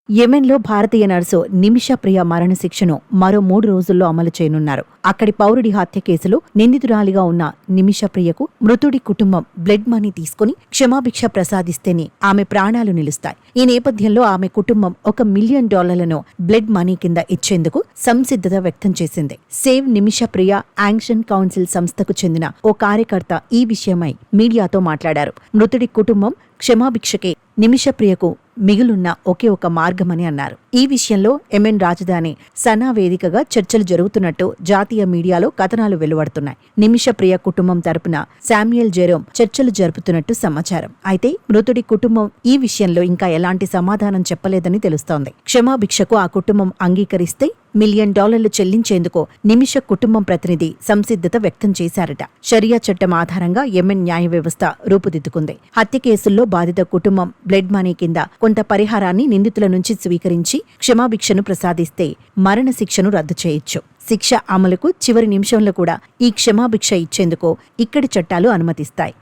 యెమెన్లో భారతీయ nurse Nimisha ప్రియ మరణశిక్షను మరో 3 రోజుల్లో అమలు చేయనున్నారు. అక్కడి పౌరుడి హత్య కేసులో నిందితురాలిగా ఉన్న నిమిషా ప్రియకు మృతుడి కుటుంబం బ్లడ్ మనీ తీసుకుని క్షమాభిక్ష ప్రసాదిస్తేనే ఆమె ప్రాణాలు నిలుస్తాయి. ఈ నేపథ్యంలో ఆమె కుటుంబం $1 మిలియన్ బ్లడ్ మనీ కింద ఇచ్చేందుకు సంసిద్ధత వ్యక్తం చేసింది. సేవ్ నిమిషా ప్రియ యాక్షన్ కౌన్సిల్ సంస్థకు చెందిన ఓ కార్యకర్త ఈ విషయమై మీడియాతో మాట్లాడారు. మృతుడి కుటుంబం క్షమాభిక్షకే నిమిషప్రియకు మిగులున్న ఒకే ఒక మార్గమని అన్నారు. ఈ విషయంలో యెమెన్ రాజధాని సనా వేదికగా చర్చలు జరుగుతున్నట్టు జాతీయ మీడియాలో కథనాలు వెలువడుతున్నాయి. నిమిషప్రియ కుటుంబం తరపున శామ్యుయల్ జెరోమ్ చర్చలు జరుపుతున్నట్టు సమాచారం. అయితే మృతుడి కుటుంబం ఈ విషయంలో ఇంకా ఎలాంటి సమాధానం చెప్పలేదని తెలుస్తోంది. క్షమాభిక్షకు ఆ కుటుంబం అంగీకరిస్తే $1 మిలియన్ చెల్లించేందుకు నిమిష కుటుంబం ప్రతినిధి సంసిద్ధత వ్యక్తం చేశారట. షరియా చట్టం ఆధారంగా యెమెన్ న్యాయ వ్యవస్థ రూపుదిద్దుకుంది. హత్య కేసుల్లో బాధిత కుటుంబం బ్లడ్ మనీ కింద కొంత పరిహారాన్ని నిందితుల నుంచి స్వీకరించి క్షమాభిక్షను ప్రసాదిస్తే మరణశిక్షను రద్దు చేయొచ్చు. శిక్ష అమలుకు చివరి నిమిషంలో కూడా ఈ క్షమాభిక్ష ఇచ్చేందుకు ఇక్కడి చట్టాలు అనుమతిస్తాయి.